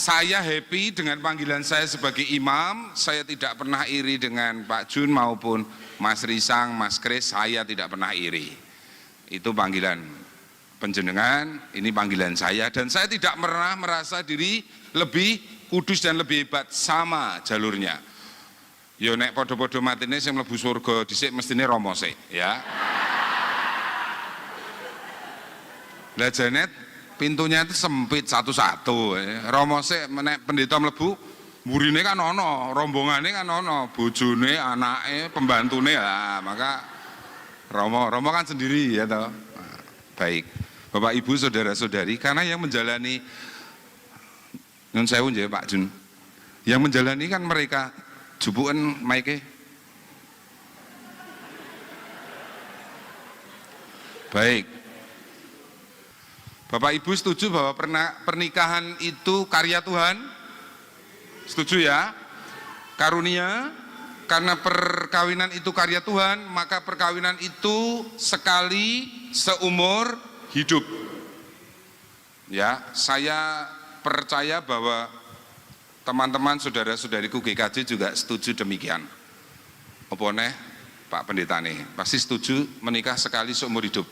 Saya happy dengan panggilan saya sebagai imam. Saya tidak pernah iri dengan Pak Jun maupun Mas Risang, Mas Kris. Saya tidak pernah iri. Itu panggilan penjenengan, ini panggilan saya. Dan saya tidak pernah merasa diri lebih kudus dan lebih hebat, sama jalurnya. Yo nek podo-podo matine sing mlebu surga dhisik mestine Romo sik, ya. Lah Janet pintunya itu sempit satu-satu. Romo sik nek pendeta mlebu mburine kan ana, rombongane kan ana, bojone, anake, pembantune lah. Maka Romo kan sendiri ya toh. Baik. Bapak Ibu saudara-saudari, karena yang menjalani nyun sewu nggih Pak Jun. Yang menjalani kan mereka jubuken maike. Baik. Bapak Ibu setuju bahwa pernikahan itu karya Tuhan? Setuju ya? Karunia, karena perkawinan itu karya Tuhan, maka perkawinan itu sekali seumur hidup. Ya, saya percaya bahwa teman-teman saudara-saudariku GKJ juga setuju demikian. Apa neh Pak Pendeta nih, pasti setuju menikah sekali seumur hidup.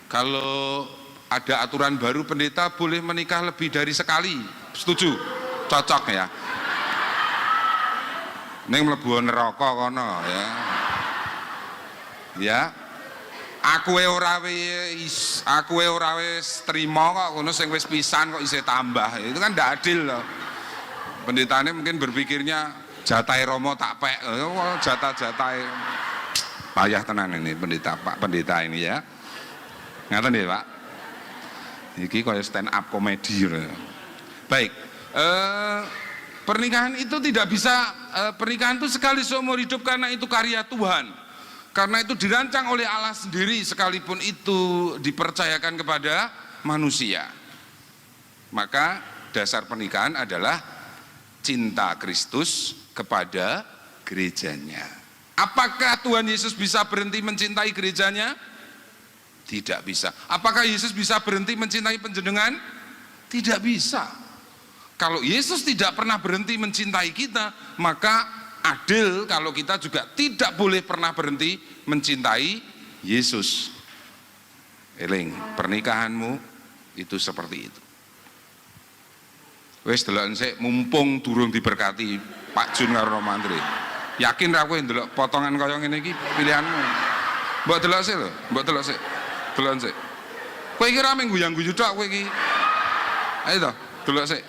Kalau ada aturan baru pendeta boleh menikah lebih dari sekali, setuju? Cocok ya? Ning mlebu neraka kono ya. Ya. Aku ora wis trima kok ngono sing wis pisan kok isih tambah. Itu kan ndak adil loh. Pendetane mungkin berpikirnya jatahe Romo tak pek. Jatah-jatahe payah tenan ini pendeta, Pak Pendeta ini ya. Ngaten nggih, Pak? Iki kaya stand up komedi. Baik. Pernikahan itu tidak bisa, pernikahan itu sekali seumur hidup karena itu karya Tuhan. Karena itu dirancang oleh Allah sendiri, sekalipun itu dipercayakan kepada manusia. Maka dasar pernikahan adalah cinta Kristus kepada gerejanya. Apakah Tuhan Yesus bisa berhenti mencintai gerejanya? Tidak bisa. Apakah Yesus bisa berhenti mencintai panjenengan? Tidak bisa. Kalau Yesus tidak pernah berhenti mencintai kita, maka adil kalau kita juga tidak boleh pernah berhenti mencintai Yesus. Eling, pernikahanmu itu seperti itu. Wes deloken sik mumpung durung diberkati Pak Jun karo Romantri. Yakin ra kowe ndelok potongan kaya ngene iki pilihanmu. Mbok delok sik lho, mbok delok sik. Delok sik. Kowe iki ra mung guyang-guyu tok kowe iki. Ayo to, delok sik.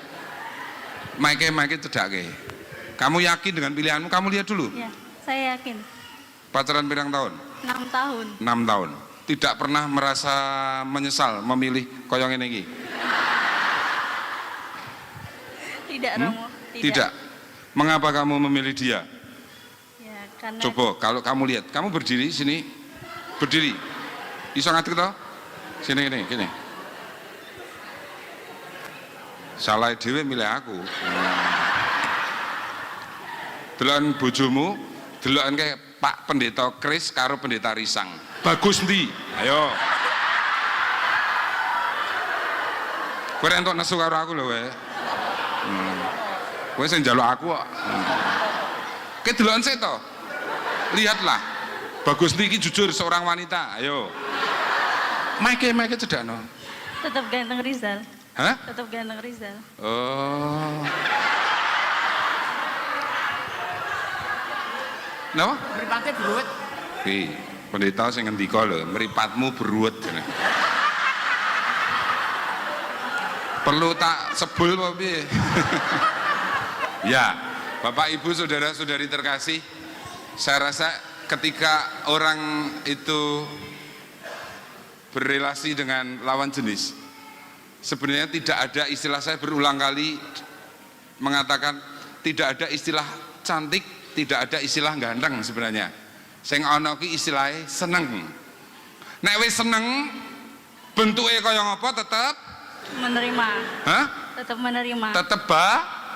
Maike cedake. Kamu yakin dengan pilihanmu? Kamu lihat dulu. Ya, saya yakin. Pacaran pirang tahun? 6 tahun. 6 tahun. Tidak pernah merasa menyesal memilih koyong ini? Tidak, Romo. Tidak. Mengapa kamu memilih dia? Ya, karena Coba kalau kamu lihat, kamu berdiri sini, berdiri. Iso ngadeg toh? Sini gini. Salah dhewe milih aku. Deloken bojomu, deloken kayak Pak Pendeta Kris karo Pendeta Risang. Bagus ndi? Ayo. Kowe entuk nesu karo aku lho wae. Kowe sing njaluk aku kok. Kowe deloken sik to. Lihatlah. Bagus ndi iki jujur seorang wanita. Ayo. Maike cedakno. tetap ganteng Rizal. Hah? Tetap ganteng Rizal. Oh. Napa? Mripate beruwet. Pendeta sing ngendika lho, mripatmu beruwet. Perlu tak sebul apa piye? Ya, Bapak Ibu saudara-saudari terkasih, saya rasa ketika orang itu berrelasi dengan lawan jenis, sebenarnya tidak ada istilah, saya berulang kali mengatakan tidak ada istilah cantik, tidak ada istilah ganteng sebenarnya. Sing ana ki istilahnya seneng. Nek wis seneng, bentuke kaya ngapa tetep Menerima. hah? Tetap menerima. Tetep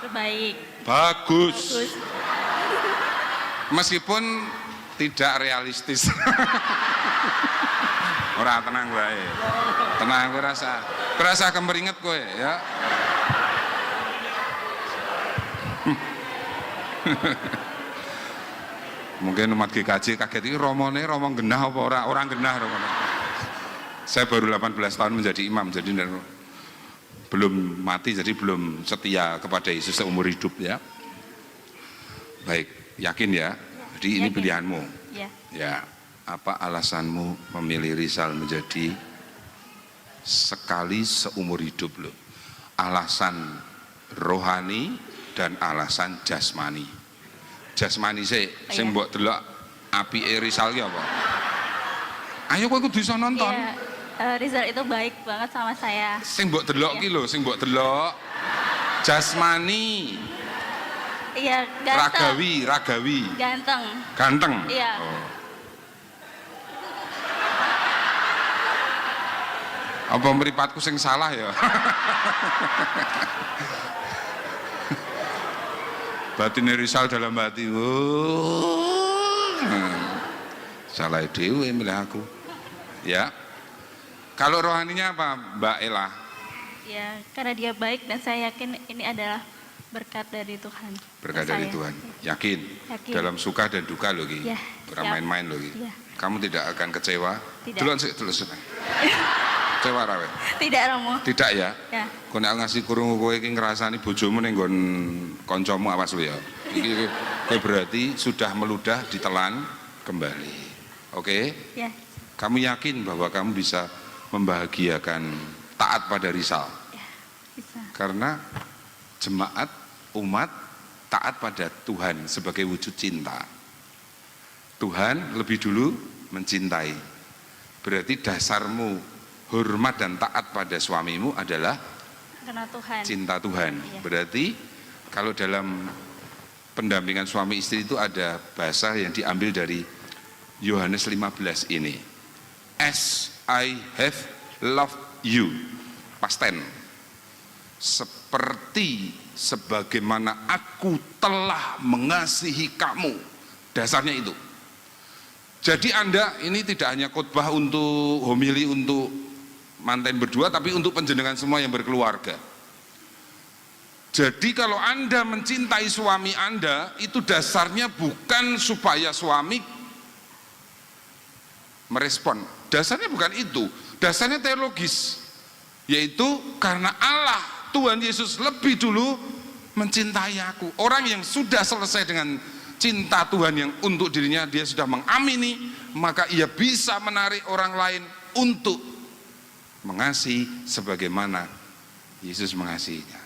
Terbaik. bagus. Bagus. Meskipun tidak realistis. Ora, tenang wae. Tenang kowe rasa kemeringet kowe ya. Mungkin umat GKJ kaget ini romone romong genah apa orang genah romone. Saya baru 18 tahun menjadi imam, jadi belum mati, jadi belum setia kepada Yesus seumur hidup ya. Baik, yakin ya? Jadi ini Yakin. pilihanmu. Ya. Ya, apa alasanmu memilih Rizal menjadi sekali seumur hidup loh? Alasan rohani dan alasan jasmani. Jasmani sing mbok delok apike Rizal ki apa? Ayo kowe kudu iso nonton. Iya, Rizal itu baik banget sama saya. Sing mbok delok ki lho, sing mbok delok jasmani, Iya, ganteng. ragawi, Ganteng. ganteng. Iya. Oh. Apa mripatku sing salah ya? Batin Rizal dalam hati, salah dewe milih aku. Ya. Kalau rohaninya apa, Mbak Ella? Ya, karena dia baik dan saya yakin ini adalah berkat dari Tuhan. Berkat Buat dari saya. Tuhan. Yakin? Yakin. Dalam suka dan duka loh, Gi. Ya, Bukan siap. main-main loh, Gi. Ya. Kamu tidak akan kecewa. Tidak. Duluan sih, dulu seneng. Kecewa rawe. Tidak, Romo. Tidak ya? Ya. Kau nek ngasih kurung kowe iki ngrasani bojomu ning nggon kancamu awas lu ya. Iki kowe berarti sudah meludah ditelan kembali. Oke? Ya. Kamu yakin bahwa kamu bisa membahagiakan taat pada Rizal? Ya. Bisa. Karena jemaat umat taat pada Tuhan sebagai wujud cinta. Tuhan lebih dulu mencintai. Berarti dasarmu hormat dan taat pada suamimu adalah Karena Tuhan. cinta Tuhan. Iya. Berarti kalau dalam pendampingan suami istri itu ada bahasa yang diambil dari Yohanes 15 ini. As I have loved you. Past tense. Seperti sebagaimana aku telah mengasihi kamu. Dasarnya itu. Jadi Anda ini tidak hanya khotbah untuk homili untuk manten berdua, tapi untuk penjenengan semua yang berkeluarga. Jadi kalau Anda mencintai suami Anda, itu dasarnya bukan supaya suami merespon. Dasarnya bukan itu. Dasarnya teologis. Yaitu karena Allah, Tuhan Yesus lebih dulu mencintai aku. Orang yang sudah selesai dengan cinta Tuhan yang untuk dirinya, dia sudah mengamini, maka ia bisa menarik orang lain untuk mengasihi sebagaimana Yesus mengasihinya.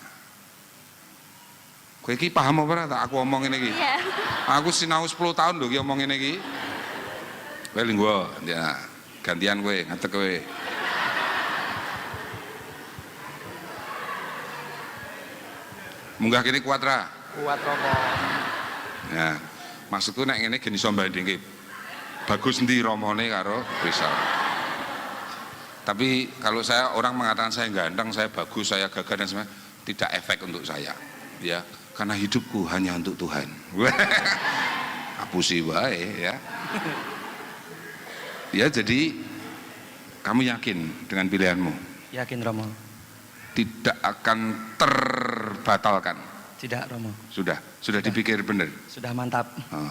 Kowe iki paham apa ora tak aku omong ngene iki? Iya. Aku sinau 10 tahun lho iki omong ngene iki. Kowe linggo, ya gantian kowe, ngadeg kowe. Munggah kene kuat ra? Kuat Romo. Ya, maksudku nek ngene geni iso bandingke. Bagus endi romone karo Rizal. Tapi kalau saya orang mengatakan saya ganteng, saya bagus, saya gagah dan sebagainya, tidak efek untuk saya. Ya, karena hidupku hanya untuk Tuhan. Apusi wae ya. Ya, jadi kamu yakin dengan pilihanmu? Yakin Romo? Tidak akan terbatalkan. Tidak Romo. Sudah dipikir benar. Sudah mantap. Oh.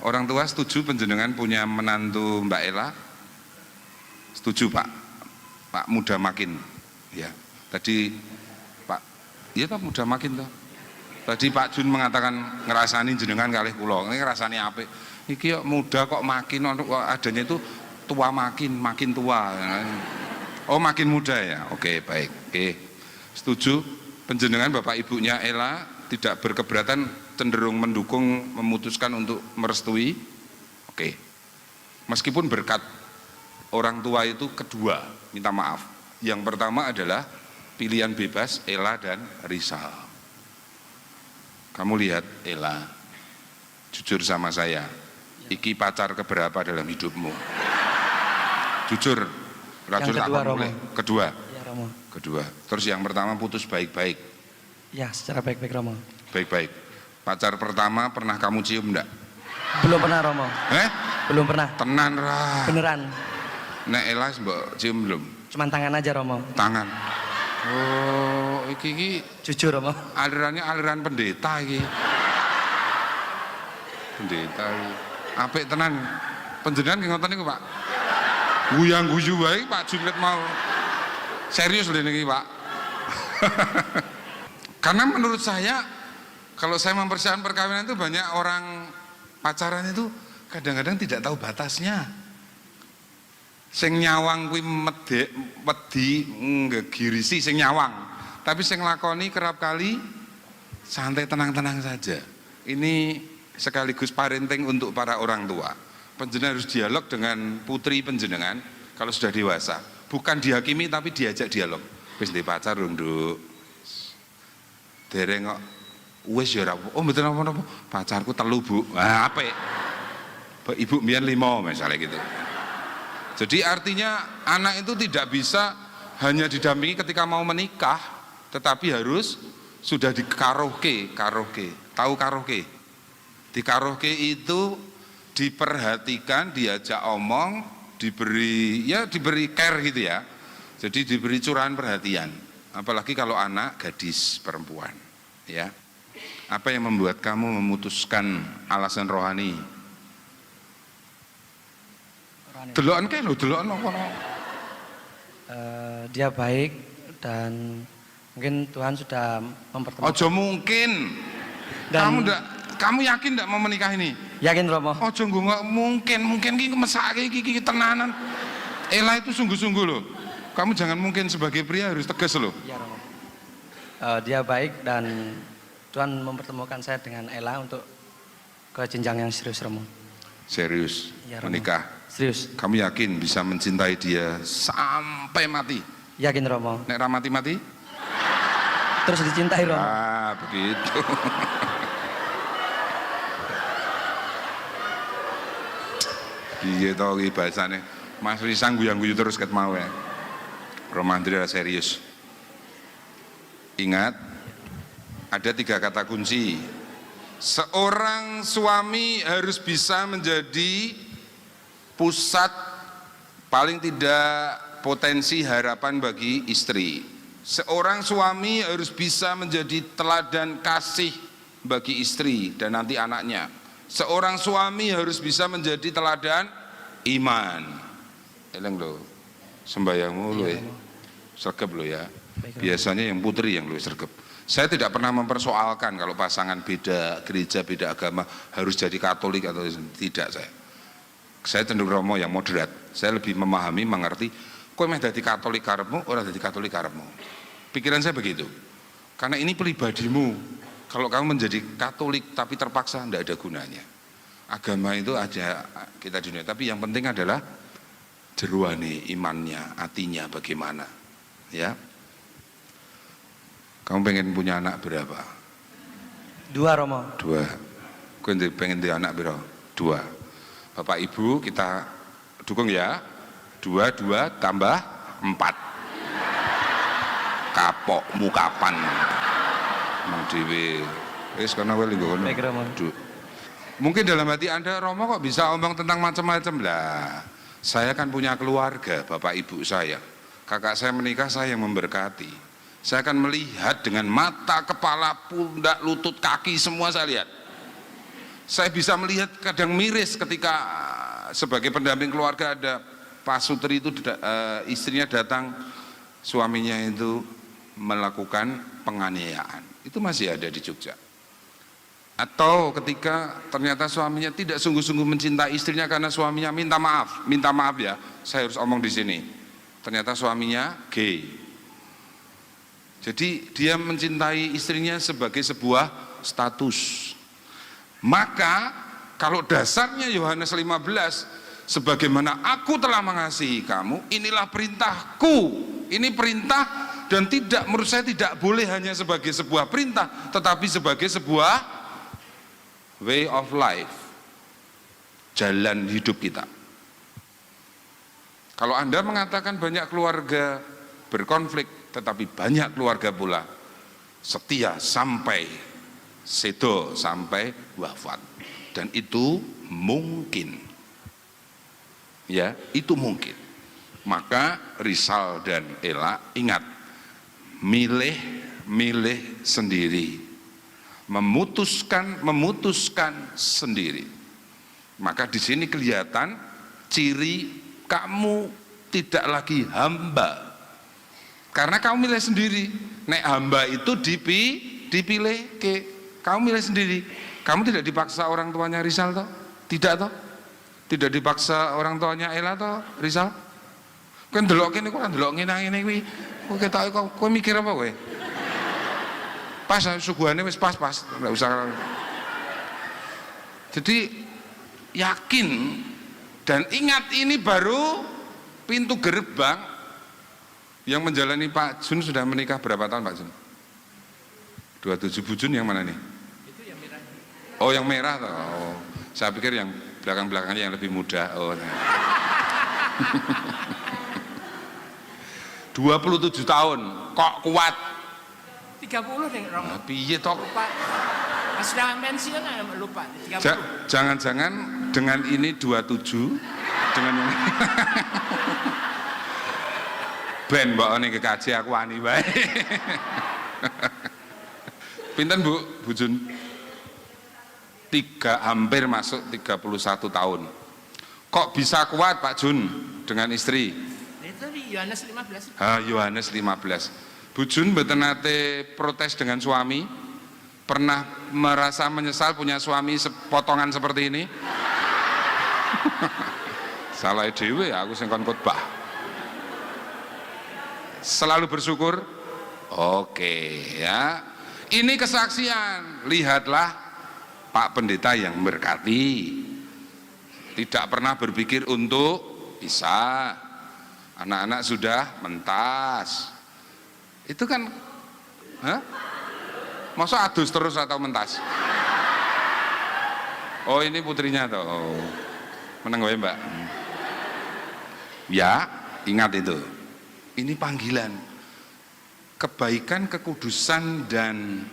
Orang tua setuju penjenengan punya menantu Mbak Ella? Setuju Pak? Pak muda makin, ya. Tadi Pak, iya Pak muda makin toh. Tadi Pak Jun mengatakan ngerasani jenengan kalih kula. Ini ngerasani apik. Iki kok muda kok makin, kok adanya itu tua makin tua. Oh makin muda ya. Oke baik. Oke. Setuju penjenengan Bapak Ibunya Ella tidak berkeberatan, cenderung mendukung, memutuskan untuk merestui. Oke. Meskipun berkat orang tua itu kedua, minta maaf. Yang pertama adalah pilihan bebas Ella dan Rizal. Kamu lihat Ella, jujur sama saya, iki pacar keberapa dalam hidupmu? Jujur, Yang kedua, Romo. Kedua. Ya Romo. Kedua. Terus yang pertama putus baik-baik. Ya secara baik-baik Romo. Baik-baik. Pacar pertama pernah kamu cium enggak? Belum pernah Romo. Belum pernah. Tenan ra. Beneran. Nek Ella mbok cium belum? Cuman tangan aja Romo. Tangan. Oh, iki Jujur Romo. alirannya aliran pendeta iki. Pendeta. Apik tenan. Panjenengan nggih ngoten niku, Pak. Guyang guyu wae Pak Junet mau. Serius lho niki, Pak. Karena menurut saya kalau saya mempersiapkan perkawinan itu banyak orang pacaran itu kadang-kadang tidak tahu batasnya. Sing nyawang kuwi wedi ngegirisi sing nyawang. Tapi sing lakoni kerap kali santai tenang-tenang saja. Ini sekaligus parenting untuk para orang tua. Panjenengan harus dialog dengan putri panjenengan kalau sudah dewasa. Bukan dihakimi tapi diajak dialog. Wis ndek pacar lho, Nduk. Dereng kok wis ya ora. Oh mboten napa-napa. Pacarku 3, Bu. Wah, apik. Ibu mbiyen 5 misalnya gitu. Jadi artinya anak itu tidak bisa hanya didampingi ketika mau menikah, tetapi harus sudah dikarohke. Tahu karohke? Di karohke itu diperhatikan, diajak omong, diberi care gitu ya. Jadi diberi curahan perhatian. Apalagi kalau anak gadis perempuan, ya. Apa yang membuat kamu memutuskan alasan rohani? Delokan kae lho, delokan apa? Dia baik dan mungkin Tuhan sudah mempertemukan. Ojo mungkin. Dan kamu yakin enggak mau menikah ini? Yakin Romo. Ojo nggak mungkin ki mesake iki tenanan. Ela itu sungguh-sungguh loh. Kamu jangan mungkin sebagai pria harus tegas loh. Ya Romo. Dia baik dan Tuhan mempertemukan saya dengan Ella untuk ke jenjang yang serius Romo. Serius, Ya, Romo. menikah. Serius. Kamu yakin bisa mencintai dia sampai mati? Yakin Romo. Nek ra mati-mati? Terus dicintai Romo. Ah, begitu. Iya tau iki bahasane. Mas Risang guyang-guyu terus ket mau ya. Romandri serius. Ingat, ada 3 kata kunci. Seorang suami harus bisa menjadi pusat paling tidak potensi harapan bagi istri. Seorang suami harus bisa menjadi teladan kasih bagi istri dan nanti anaknya. Seorang suami harus bisa menjadi teladan iman. Eleng lo, sembayangmu lo ya, sergap lo ya. Biasanya yang putri yang lo sergap. Saya tidak pernah mempersoalkan kalau pasangan beda gereja, beda agama harus jadi Katolik atau tidak saya. Saya cenderung Romo yang moderat. Saya lebih memahami, mengerti. Kowe meh dadi Katolik karepmu, ora dadi Katolik karepmu. Pikiran saya begitu. Karena ini pribadimu. Kalau kamu menjadi Katolik tapi terpaksa, tidak ada gunanya. Agama itu ada kita di dunia, tapi yang penting adalah jeruane imannya, hatinya bagaimana. Ya. Kamu pengen punya anak berapa? 2 Romo. 2. Kowe pengen punya anak berapa? 2. Bapak Ibu kita dukung ya. 2 tambah 4. Kapokmu kapan? Mang dhewe. Wis kono wae lho ngono. Mungkin dalam hati Anda, Romo kok bisa omong tentang macam-macam lah. Saya kan punya keluarga, Bapak Ibu saya. Kakak saya menikah, saya yang memberkati. Saya akan melihat dengan mata, kepala, pundak, lutut, kaki, semua saya lihat. Saya bisa melihat kadang miris ketika sebagai pendamping keluarga ada Pak Sutri itu istrinya datang, suaminya itu melakukan penganiayaan. Itu masih ada di Jogja. Atau ketika ternyata suaminya tidak sungguh-sungguh mencintai istrinya karena suaminya minta maaf ya, saya harus omong di sini. Ternyata suaminya gay. Jadi dia mencintai istrinya sebagai sebuah status. Maka kalau dasarnya Yohanes 15, sebagaimana aku telah mengasihi kamu, inilah perintahku. Ini perintah dan tidak, menurut saya tidak boleh hanya sebagai sebuah perintah, tetapi sebagai sebuah way of life, jalan hidup kita. Kalau Anda mengatakan banyak keluarga berkonflik, tetapi banyak keluarga pula setia sampai sedo, sampai wafat, dan itu mungkin, ya itu mungkin. Maka Rizal dan Ella ingat, milih sendiri. memutuskan sendiri. Maka di sini kelihatan ciri kamu tidak lagi hamba. Karena kamu milih sendiri. Nek hamba itu dipilih ke. Kamu milih sendiri. Kamu tidak dipaksa orang tuanya Rizal toh? Tidak toh? Tidak dipaksa orang tuanya Ella toh, Rizal? Kan delok kene kok delok ngene kuwi. Kok ketoke kowe mikir apa kowe? Pas suguhane wis pas-pas, enggak usah. Jadi yakin dan ingat ini baru pintu gerbang yang menjalani Pak Jun. Sudah menikah berapa tahun Pak Jun? 27. Bu Jun yang mana nih? Itu yang merah. Oh yang merah toh. Oh, saya pikir yang belakang-belakangnya yang lebih muda. Oh. 27 tahun kok kuat? 30 nih Romo. Nah, piye toh? Lupa. Pas sudah pensiun lupa 30. Jangan-jangan dengan ini 27 dengan yang ben mbok ning kekaji aku wani bae. Pinten Bu Jun? Hampir masuk 31 tahun. Kok bisa kuat Pak Jun dengan istri? Itu di Yohanes 15. Yohanes 15. Bu Jun mboten nate protes dengan suami? Pernah merasa menyesal punya suami sepotongan seperti ini? Salah dhewe aku sing kon khotbah. Selalu bersyukur? Oke ya. Ini kesaksian. Lihatlah Pak Pendeta yang memberkati. Tidak pernah berpikir untuk pisah. Anak-anak sudah mentas. Itu kan masa adus terus atau mentas? Oh ini putrinya toh. Oh. Meneng wae Mbak. Ya, ingat itu. Ini panggilan. Kebaikan, kekudusan dan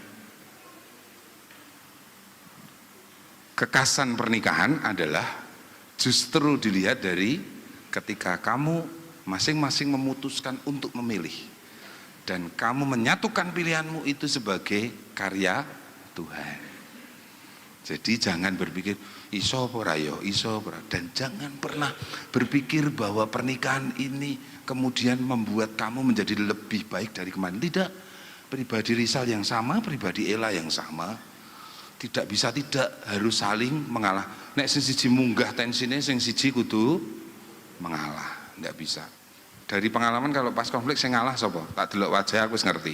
kekasan pernikahan adalah justru dilihat dari ketika kamu masing-masing memutuskan untuk memilih dan kamu menyatukan pilihanmu itu sebagai karya Tuhan. Jadi jangan berpikir iso ora yo, iso ora, dan jangan pernah berpikir bahwa pernikahan ini kemudian membuat kamu menjadi lebih baik dari kemarin. Tidak. Pribadi Rizal yang sama, pribadi Ella yang sama. Tidak bisa, tidak harus saling mengalah. Nek sing siji munggah tensine, sing siji kudu mengalah. Tidak bisa. Dari pengalaman kalau pas konflik sing ngalah sapa? Tak delok wajah aku wis ngerti.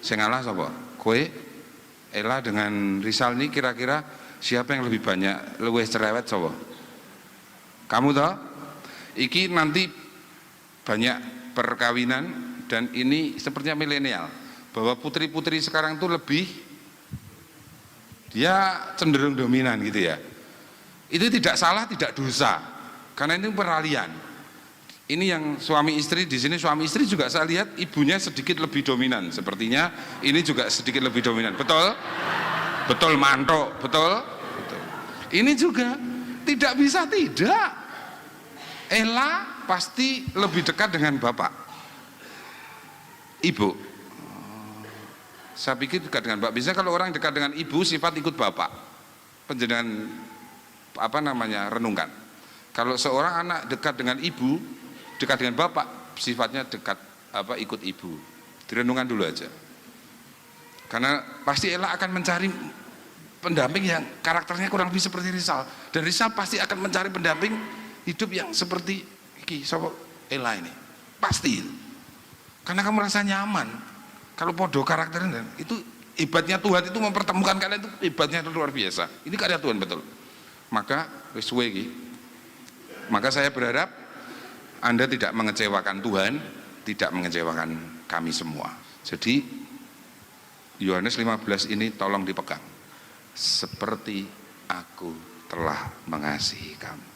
Sing ngalah sapa? Kowe, Ella dengan Rizal ini kira-kira siapa yang lebih banyak luwih cerewet sapa? Kamu toh? Iki nanti banyak perkawinan dan ini sepertinya milenial, bahwa putri-putri sekarang tuh lebih dia cenderung dominan gitu ya. Itu tidak salah, tidak dosa, karena ini peralihan. Ini yang suami istri di sini, suami istri juga saya lihat ibunya sedikit lebih dominan, sepertinya ini juga sedikit lebih dominan. Betul? Betul mantok, betul? Betul. Ini juga tidak bisa tidak. Ella pasti lebih dekat dengan bapak, ibu. Saya pikir dekat dengan bapak. Biasanya kalau orang dekat dengan ibu sifat ikut bapak. Penjenengan renungkan. Kalau seorang anak dekat dengan ibu, dekat dengan bapak, sifatnya dekat ikut ibu. Direnungkan dulu aja. Karena pasti Ella akan mencari pendamping yang karakternya kurang lebih seperti Rizal, dan Rizal pasti akan mencari pendamping hidup yang seperti sapa Ella ini. Pasti. Karena kamu merasa nyaman. Kalau podo karakternya itu hebatnya Tuhan itu mempertemukan kalian, itu hebatnya itu luar biasa. Ini karya Tuhan betul. Maka wis suwe iki. Maka saya berharap Anda tidak mengecewakan Tuhan, tidak mengecewakan kami semua. Jadi Yohanes 15 ini tolong dipegang. Seperti aku telah mengasihi kamu.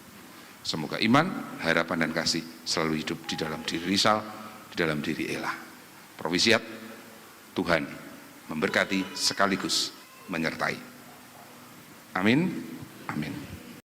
Semoga iman, harapan dan kasih selalu hidup di dalam diri Rizal, di dalam diri Ella. Provisiat, Tuhan memberkati sekaligus menyertai. Amin. Amin.